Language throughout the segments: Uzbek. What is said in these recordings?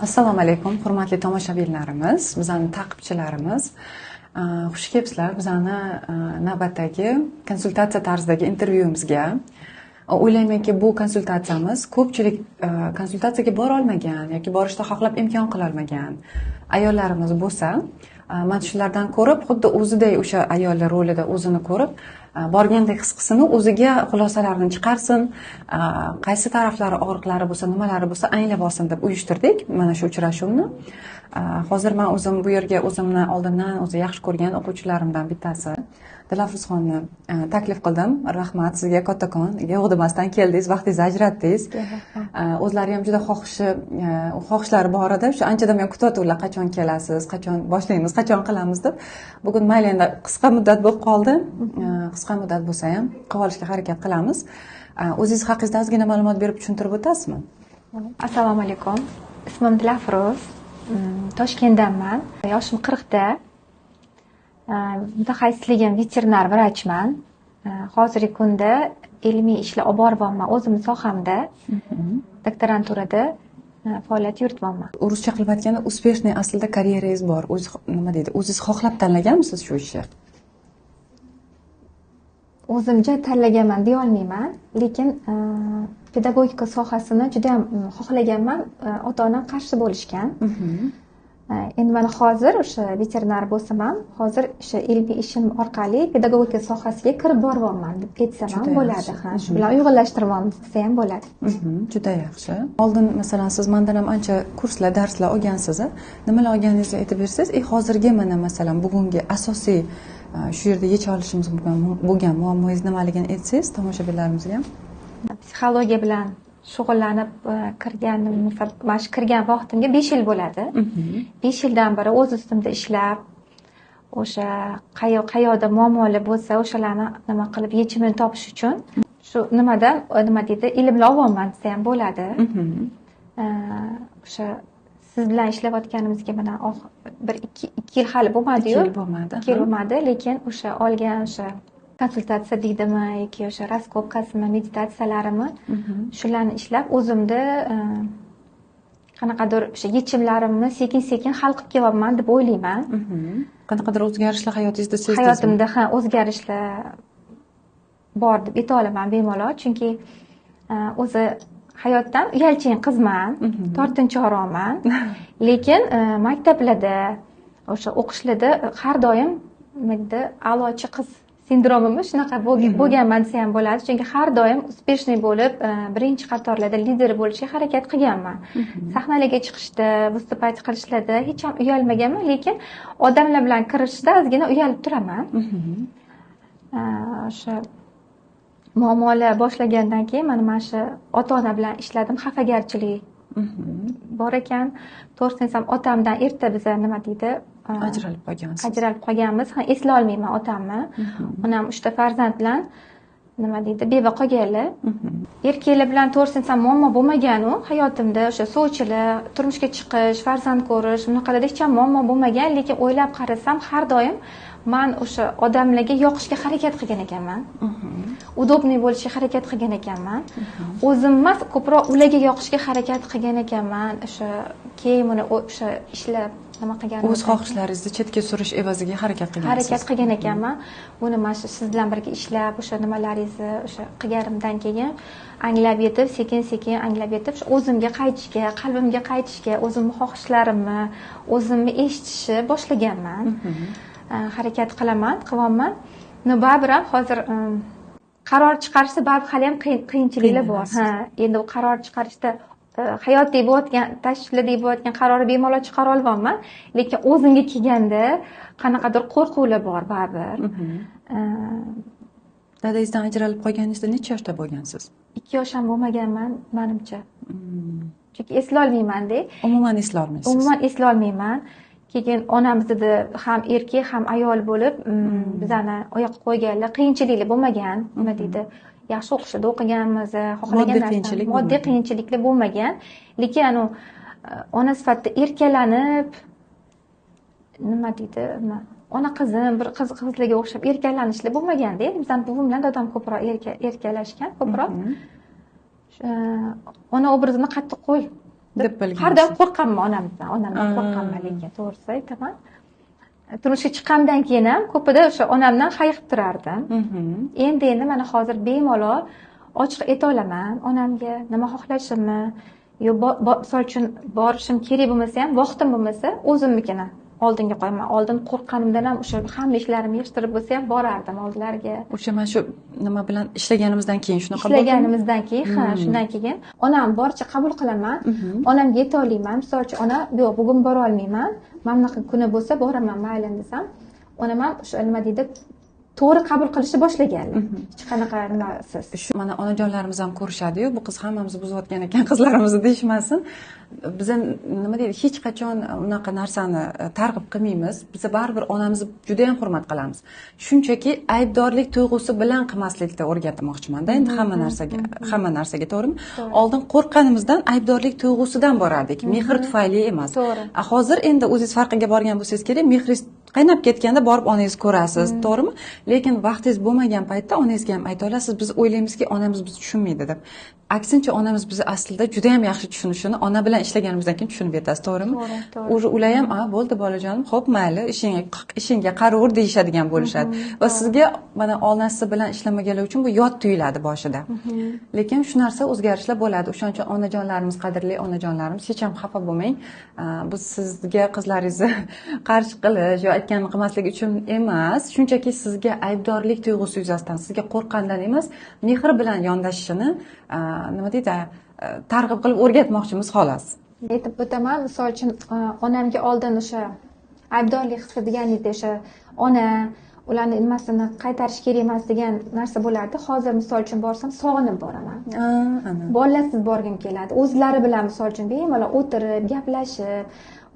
Assalomu alaykum, hurmatli tomoshabinlarimiz, bizning ta'qibchilarimiz. Xush kelibsizlar bizning navbatdagi konsultatsiya tarzidagi intervyumizga. O'ylaymanki, bu konsultatsiyamiz ko'pchilik konsultatsiyaga bora olmagan yoki borishni xohlab imkon qila olmagan ayollarimiz bo'lsa, mana shulardan ko'rib, xuddi o'ziday o'sha ayollar rolida o'zini ko'rib, borgandek his qilsin, o'ziga xulosalarni chiqarsin, qaysi taraflari og'riqlari bo'lsa, nimalari bo'lsa anglab olsin deb uyushtirdik mana shu uchrashuvni. Hozir men o'zim bu yerga o'zimni oldindan o'zi yaxshi ko'rgan o'quvchilarimdan bittasi Dilafruzxonni taklif qildim. Rahmat sizga kattakon, yig'dimasdan keldingiz, vaqtingizni ajratdingiz. O'zlari ham juda xohishlari bor edi. Shu anchadan men kutyaptilar, qachon kelasiz, qachon boshlaymiz, qachon qilamiz deb. Bugun mayli endi qisqa muddat bo'lib qoldi. Qisqa muddat bo'lsa ham qilib olishga harakat qilamiz. O'zingiz haqingizda ozgina ma'lumot berib tushuntirib o'tasizmi? Assalomu alaykum. Ismim Dilafruz. Toshkentdanman. Yoshim 40 da. Mutaxassisligim veterinar vrachman. Hozirgi kunda ilmiy ishlar olib boryapman o'zimning sohamda. Doktoranturada faoliyat yuritmayman. Ruscha qilib aytganda, успешный aslida karyerangiz bor. Nima deydi? O'zingiz xohlab tanlaganmisiz shu ishni? O'zimcha tanlaganman deya olmayman, lekin pedagogika sohasini juda ham xohlaganman. Ota-onam qarshi bo'lishgan. Endi mana hozir o'sha veterinar bo'lsam ham, hozir o'sha ilmiy ishim orqali pedagogika sohasiga kirib boryapman deb aytsam ham bo'ladi. Shu bilan uyg'unlashtirmoqchi desa ham bo'ladi. Juda yaxshi. Oldin masalan siz mendan ham ancha kurslar, darslar olgansiz. Nimalar olganingizni aytib bersangiz, hozirgi mana masalan bugungi asosiy shu yerda yecha olishimiz bo'lgan muammongiz nimaligini aytsangiz tomoshabinlarimizga ham. Psixologiya bilan shug'ullanib kirganim, mana shu kirgan vaqtimga 5 yil bo'ladi. 5 yildan beri o'z ustimda ishlab, o'sha qayoqda muammolar bo'lsa, o'shalarni nima qilib yechimini topish uchun shu nima deydi, ilmni olyapman desa ham bo'ladi. O'sha siz bilan ishlayotganimizga mana bir 2 yil hali bo'lmadi-yu. 2 yil bo'lmadi, lekin o'sha olgan o'sha konsultatsiya deydimi yoki o'sha raskopkasimi, meditatsiyalarimni shularni ishlab o'zimda qanaqadir o'sha yechimlarimni sekin-sekin hal qilib kelyapman deb o'ylayman. Qanaqadir o'zgarishlar hayotingizda sezdingizmi? Hayotimda o'zgarishlar bor deb ayta olaman bemalol, chunki o'zi hayotdan uyalchan qizman, tortinchoqman, lekin maktablarda o'sha o'qishlarda har doim a'lochi qiz sindromimiz shunaqa bo'lganman desa ham bo'ladi, chunki har doim успешный bo'lib, birinchi qatorlarda lider bo'lishga harakat qilganman. Sahnalarga chiqishda, vыступать qilishlarda hech ham uyalmaganman, lekin odamlar bilan kirishda ozgina uyalib turaman. O'sha muammolar boshlagandan keyin mana shu ota-ona bilan ishladim, xafagarchilik bor ekan. To'g'risini aytsam, otamdan erta biza nima deydi, ajralib qolganmiz. Eslay olmayman otamni. Onam 3 ta farzand bilan nima deydi, beva qolganlar. Erkaklar bilan to'g'risini aytsam muammo bo'lmagan-u hayotimda. O'sha sovchilik, turmushga chiqish, farzand ko'rish, bunaqalarda hech ham muammo bo'lmagan, lekin o'ylab qarasam har doim men o'sha odamlarga yoqishga harakat qilgan ekanman. Udobniy bo'lishga harakat qilgan ekanman. O'zim emas, ko'proq ularga yoqishga harakat qilgan ekanman. O'sha keyin uni o'sha ishlab nima qilganim, o'z xohishlaringizni chetga surish evaziga harakat qilgan ekanman. Buni mana shu siz bilan birga ishlab, o'sha nimalaringizni o'sha qilganimdan keyin anglab yetib, sekin-sekin anglab yetib, o'zimga qaytishga, qalbimga qaytishga, o'zimning xohishlarimni, o'zimni eshitishni boshlaganman. Harakat qilyapman. Baribir ham hozir qaror chiqarishda baribir hali ham qiyinchiliklar bor. Endi u qaror chiqarishda hayotiy bo'layotgan, tashvishli bo'layotgan qarorni bemalol chiqara olmayman, lekin o'zimga kelganda qanaqadir qo'rquvlar bor baribir. Dadangizdan ajralib qolganingizda necha yoshda bo'lgansiz? 2 yosh ham bo'lmaganman, menimcha. Chunki eslay olmayman-da. Umuman eslay olmaysiz. Umuman eslay olmayman. Keyin onamizda ham erkak ham ayol bo'lib, bizani oyoqqa qo'yganlar, qiyinchiliklar bo'lmagan, nima deydi, yaxshi o'qishda o'qiganmiz, xohlagan narsa, moddiy qiyinchiliklar bo'lmagan, lekin ona sifatida erkalanib, nima deydi, ona qizim, bir qizlarga o'xshab erkalanishlar bo'lmaganda, bizning buvim bilan dadam ko'proq erkalashgan, ko'proq ona obrazini qattiq qo'l deb bilgan. har doim qo'rqaman onamdan qo'rqaman, lekin to'g'risi aytaman. Turmushga chiqqandan keyin ham ko'pida o'sha onamdan hayiqib turardim. Endi mana hozir bemalol ochiq ayta olaman onamga nima xohlashimni, yo misol uchun borishim kerak bo'lmasa ham, vaqtim bo'lmasa o'zimnikini oldinga qo'yaman. Oldin qo'rqqanimdan ham o'sha hamma ishlarimni yig'ishtirib bo'lsa ham borardim oldilariga. O'sha mana shu nima bilan ishlaganimizdan keyin shunaqa bo'ldi. Ishlaganimizdan keyin, shundan keyin onam boricha qabul qilaman. Onamga yeta olmayman. Misol uchun ona, yo'q, bugun bora olmayman. Mana bunaqa kuni bo'lsa boraman, mayli desam, onam ham o'sha nima deydi, to'g'ri qabul qilishni boshlaganlar. Hech qanaqa nimasiz. Shu mana onajonlarimiz ham ko'rishadi-yu, bu qiz hammamizni buzayotgan ekan qizlarimizni deyishmasin. Biz nima deydi, hech qachon unaqa narsani targ'ib qilmaymiz. Biz baribir onamizni juda ham hurmat qilamiz. Shunchaki aybdorlik tuyg'usi bilan qilmaslikni o'rgatmoqchiman-da. Endi hamma narsaga, to'g'rimi? Oldin qo'rqqanimizdan aybdorlik tuyg'usidan borardik, mehr tufayli emas. Hozir endi o'zingiz farqiga borgan bo'lsangiz kerak, mehringiz qaynab ketganda borib onangizni ko'rasiz, to'g'rimi? Lekin vaqtingiz bo'lmagan paytda onangizga ham ayta olasiz, biz o'ylaymizki, onamiz bizni tushunmaydi deb. Aksincha onamiz bizni aslida juda ham yaxshi tushunishini ona bilan ishlaganimizdan keyin tushunib yetasiz, to'g'rimi? Ular ham, bo'ldi bolajonim, xo'p, mayli, ishingga qaraver deyishadigan bo'lishadi. Va sizga mana onasi bilan ishlamaganlar uchun bu yot tuyuladi boshida. Lekin shu narsa o'zgarishlar bo'ladi. O'shaning uchun onajonlarimiz, qadrli onajonlarimiz, hech ham xafa bo'lmang. Bu sizga qizlaringizni qarshi qilish yo aytganini qilmaslik uchun emas, shunchaki sizga aybdorlik tuyg'usi yuzasidan, sizga qo'rqqandan emas, mehr bilan yondashishini nima deydi, targ'ib qilib o'rgatmoqchimiz xolos. Aytib o'taman, misol uchun onamga oldin o'sha aybdorlik hissi deganingda o'sha ona ularni nimasini qaytarish kerak emas degan narsa bo'lardi. Hozir misol uchun borsam sog'inib boraman. Bolalasiz borgim keladi. O'zlari bilan misol uchun bemalol o'tirib, gaplashib,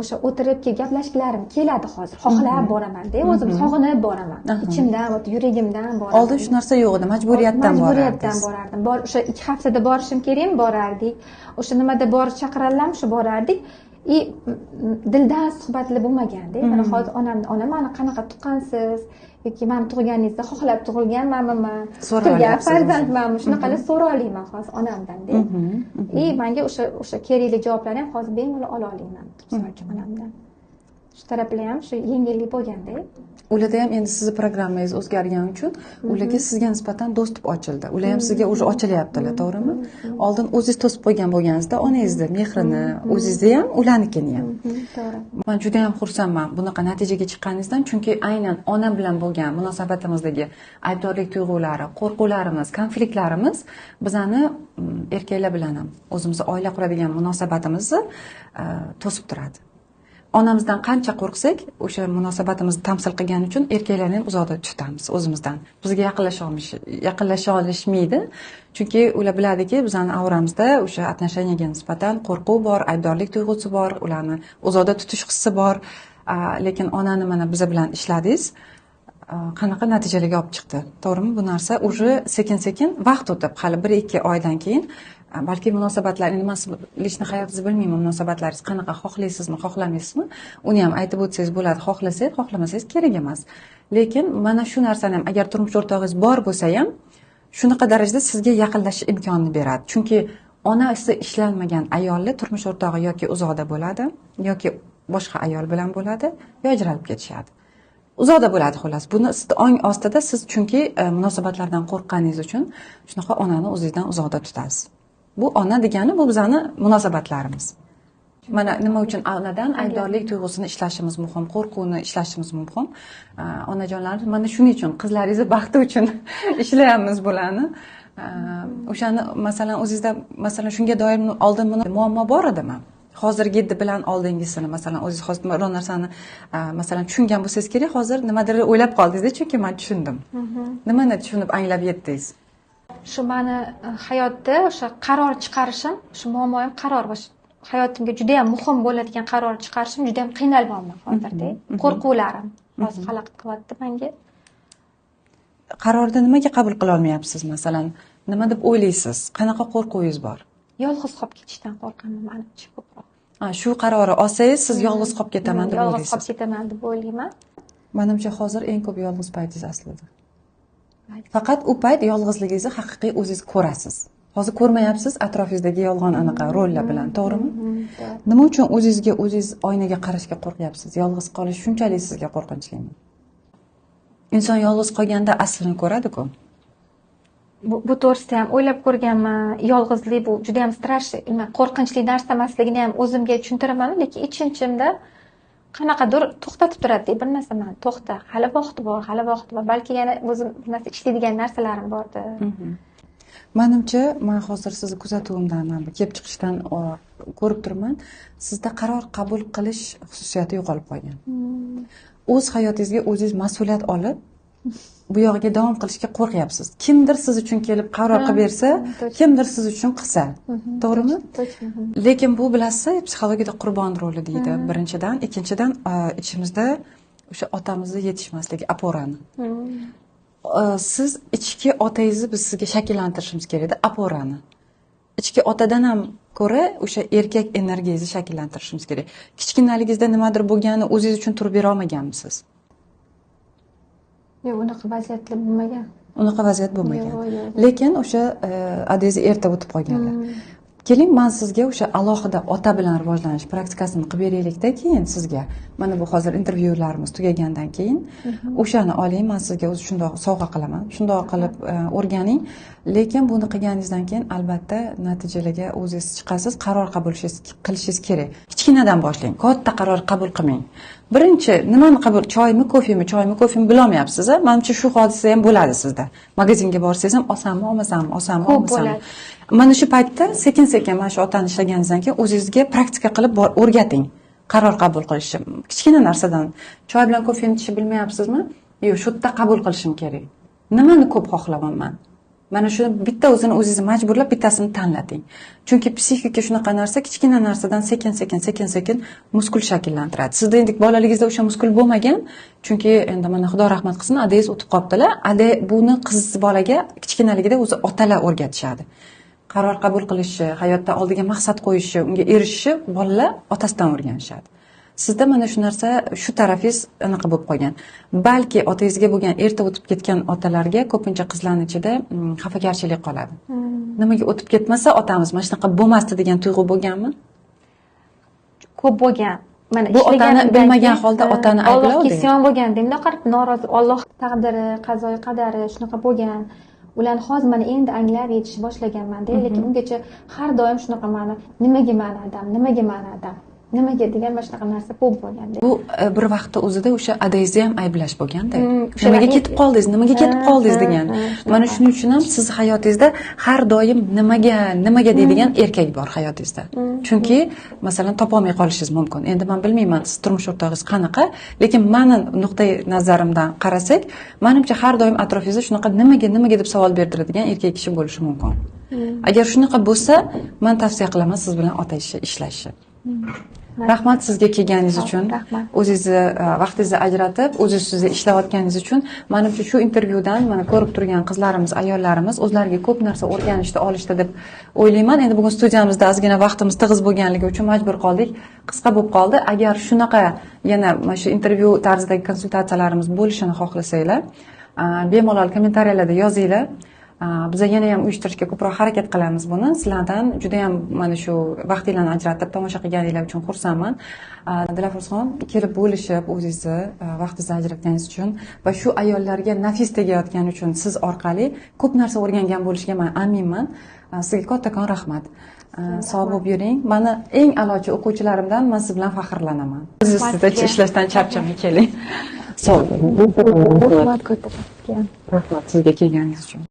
o'sha o'tirib gaplashgilarim keladi hozir. Xohlab boraman-da, o'zim sog'inib boraman. Ichimdan, yuragimdan boraman. Oldin shu narsa yo'q edi, majburiyatdan borardim. O'sha 2 haftada borishim kerak, borardik. O'sha nimada borish chaqirarlar, shu borardik. Dildan suhbatli bo'lmaganda. Mana hozir onam mani qanaqa tuqqansiz yoki men tug'ilganingizda xohlab tug'ilganmanmi, tug'ilgan farzandmanmi, shunaqalar so'rayman hozir onamdan-da. Menga o'sha kerakli javoblarni ham hozir bemalol ola olaman, misol uchun onamdan. Shu taraflar ham shu yengillik bo'lganda. Ularda ham endi sizni programmangiz o'zgargani uchun ularga sizga nisbatan dostуп ochildi. Ular ham sizga уже ochilyaptilar, to'g'rimi? Oldin o'zingiz to'sib qo'ygan bo'lganingizda onangizni mehrini, o'zingizni ham, ularnikini ham. To'g'ri. Men juda ham xursandman bunaqa natijaga chiqqaningizdan, chunki aynan onam bilan bo'lgan munosabatimizdagi aybdorlik tuyg'ulari, qo'rquvlarimiz, konfliktlarimiz bizani erkaklar bilan ham o'zimizni oila quradigan munosabatimizni to'sib turadi. Onamizdan qancha qo'rqsak, o'sha munosabatimizni tamsil qilgani uchun erkaklarni ham uzoqda tutamiz o'zimizdan. Bizga yaqinlasha olishmaydi. Chunki ular biladiki, bizning avramizda o'sha отношениyaga nisbatan qo'rquv bor, aybdorlik tuyg'usi bor, ularni uzoqda tutish hissi bor. Lekin onani mana biz bilan ishladingiz, qanaqa natijalarga olib chiqdi. To'g'rimi? Bu narsa уже sekin-sekin vaqt o'tib, hali 1-2 oydan keyin balki munosabatlar nima qilishni hayotingizni bilmayman, munosabatlaringiz qanaqa, xohlaysizmi, xohlamaysizmi, uni ham aytib o'tsangiz bo'ladi, xohlasangiz, xohlamasangiz kerak emas. Lekin mana shu narsani ham agar turmush o'rtog'ingiz bor bo'lsa ham shunaqa darajada sizga yaqinlashish imkonini beradi. Chunki onasi ishlanmagan ayollar turmush o'rtog'i yoki uzoqda bo'ladi, yoki boshqa ayol bilan bo'ladi, yo ajralib ketishadi. Uzoqda bo'ladi xolos. Buni ong ostida siz chunki munosabatlardan qo'rqqaningiz uchun shunaqa onani o'zingizdan uzoqda tutasiz. Bu ona degani bu bizani munosabatlarimiz. Mana nima uchun onadan aybdorlik tuyg'usini ishlashimiz muhim, qo'rquvni ishlashimiz muhim. Onajonlarimiz mana shuning uchun qizlaringizni baxti uchun ishlayapmiz bularni. O'shani masalan o'zingizda masalan shunga doir oldin buni muammo bor edimi? Hozirgi bilan oldingisini masalan o'zingiz hozir biror narsani masalan tushungan bo'lsangiz kerak, hozir nimadir o'ylab qoldingiz, chunki men tushundim. Nimani tushunib anglab yetdingiz? Shu meni hayotda o'sha qaror chiqarishim, shu muammoyim qaror va hayotimga juda ham muhim bo'ladigan qaror chiqarishim juda ham qiynalmayman hozirda. Qo'rquvlarim hozir xalaqit qilyapti menga. Qarorni nimaga qabul qila olmayapsiz masalan? Nima deb o'ylaysiz? Qanaqa qo'rquvingiz bor? Yolg'iz qolib ketishdan qo'rqaman menimcha ko'proq. Shu qarorni olsangiz siz yolg'iz qolib ketaman deb o'ylaysiz. Yolg'iz qolib ketaman deb o'ylayman. Menimcha hozir eng ko'p yolg'iz paytingiz aslida. Faqat u payt yolg'izligingizni haqiqiy o'zingiz ko'rasiz. hozir ko'rmayapsiz atrofingizdagi yolg'on anaqa rollar bilan, to'g'rimi? Nima uchun o'zingizga o'zingiz oynaga qarashga qo'rqyapsiz? Yolg'iz qolish shunchalik sizga qo'rqinchlimi? Inson yolg'iz qolganda aslini ko'radi-ku. Bu to'g'risida ham o'ylab ko'rganman. Yolg'izlik bu juda ham qo'rqinchli narsa emasligini ham o'zimga tushuntiraman, lekin ich-ichimda qanaqadir to'xtatib turadi. Bir narsa man to'xta, hali vaqti bor, balki yana o'zim bir narsa ishlaydigan narsalarim bordi. Menimcha, men hozir sizni kuzatuvimdan, kelib chiqishdan ko'rib turibman, sizda qaror qabul qilish xususiyati yo'qolib qolgan. O'z hayotingizga o'zingiz mas'uliyat olib, bu yog'iga davom qilishga qo'rqyapsiz. Kimdir siz uchun kelib qaror qilib bersa, kimdir siz uchun qilsa, to'g'rimi? Lekin bu bilasiz, psixologiyada qurbon roli deydi. Birinchidan, ikkinchidan ichimizda o'sha otamizni yetishmasligi, oporani. Siz ichki otangizni biz sizga shakllantirishimiz kerak-da, oporani. Ichki otadan ham ko'ra o'sha erkak energiyangizni shakllantirishimiz kerak. Kichkinaligingizda nimadir bo'lgani o'zingiz uchun turib bera olmaganmisiz? Yo'q, unaqa vaziyatlar bo'lmagan. Unaqa vaziyat bo'lmagan. Lekin o'sha adangizni erta o'tib qolganlar. Keling, men sizga o'sha alohida ota bilan rivojlanish praktikasini qilib beraylikda keyin sizga. Mana bu hozir intervyularimiz tugagandan keyin o'shani oling, men sizga o'zi shundoq sovg'a qilaman. Shundoq qilib o'rganing. Lekin buni qilganingizdan keyin albatta natijalarga o'zingiz chiqasiz, qaror qabul qilishingiz kerak. Kichkinadan boshlang. Katta qaror qabul qilmang. Birinchi nimani qabul, choymi, kofemi bilolmayapsiz. Menimcha shu hodisa ham bo'ladi sizda. Magazinga borsangiz ham olsammi, olmasammi. Mana shu paytda sekin-sekin mana shu otani ishlaganingizdan keyin o'zingizga praktika qilib o'rgating. Qaror qabul qilishni. Kichkina narsadan choy bilan kofeni ichishni bilmayapsizmi? Yo'q, shu yerda qabul qilishim kerak. Nimani ko'p xohlamayman? Mana shuni bitta o'zini o'zingizni majburlab bittasini tanlating. Chunki psixika shunaqa narsa, kichkina narsadan sekin muskul shakllantiradi. Sizda endi bolaligingizda o'sha muskul bo'lmagan, chunki endi mana Xudo rahmat qilsin, adangiz o'tib qolibdilar. Buni qiz bolaga kichkinaligida o'zi otalar o'rgatishadi. Qaror qabul qilishi, hayotda oldiga maqsad qo'yishi, unga erishishi bolalar otasidan o'rganishadi. Sizda mana shu narsa, shu tarafingiz anaqa bo'lib qolgan. Balki otangizga bo'lgan erta o'tib ketgan otalarga ko'pincha qizlarning ichida xafagarchilik qoladi. Nimaga o'tib ketmasa otamiz mana shunaqa bo'lmasdi degan tuyg'u bo'lganmi? Ko'p bo'lgan. Mana bu otani bilmagan holda otani ayblovdi. Allohga isyon bo'lgan, bunday qarab norozi, Alloh taqdiri, qazoyi qadari shunaqa bo'lgan. Ularni hozir mana endi anglab yetish boshlaganman-da, lekin ungacha har doim shunaqa ma'no, nimaga degan mana shunaqa narsa ko'p bo'lganda. Bu bir vaqtda o'zida o'sha adangizni ham ayblash bo'lganda. Nimaga ketib qoldingiz degan. Mana shuning uchun ham siz hayotingizda har doim nimaga deydigan erkak bor hayotingizda. Chunki masalan topolmay qolishingiz mumkin. Endi men bilmayman siz turmush o'rtog'ingiz qanaqa, lekin meni nuqtai nazarimdan qarasak, menimcha har doim atrofingizda shunaqa nimaga deb savol berdiradigan erkak kishi bo'lishi mumkin. Agar shunaqa bo'lsa, men tavsiya qilaman siz bilan ota ishlashni. Rahmat sizga kelganingiz uchun, o'zingizni vaqtingizni ajratib, o'zingizni ishlayotganingiz uchun. Menimcha shu intervyudan mana ko'rib turgan qizlarimiz, ayollarimiz o'zlariga ko'p narsa o'rganishdi, olishdi deb o'ylayman. Endi bugun studiyamizda ozgina vaqtimiz tig'iz bo'lganligi uchun majbur qoldik, qisqa bo'lib qoldi. Agar shunaqa yana mana shu intervyu tarzidagi konsultatsiyalarimiz bo'lishini xohlasanglar, bemalol kommentariyalarda yozinglar. Biz yana ham uyushtirishga ko'proq harakat qilamiz buni. Sizlardan juda ham mana shu vaqtinglarni ajratib tomosha qilganinglar uchun xursandman. Dilafruzxon, kelib bo'lishib, o'zingizni vaqtingizni ajratganingiz uchun va shu ayollarga nafis tegayotgani uchun siz orqali ko'p narsa o'rgangan bo'lishiga men aminman. Sizga kattakon rahmat. Sog' bo'lib yuring. Meni eng a'lochi o'quvchilarimdan men siz bilan faxrlanaman. Siz ustida ishlashdan charchamay keling. Sog' bo'ling. Rahmat sizga kelganingiz uchun.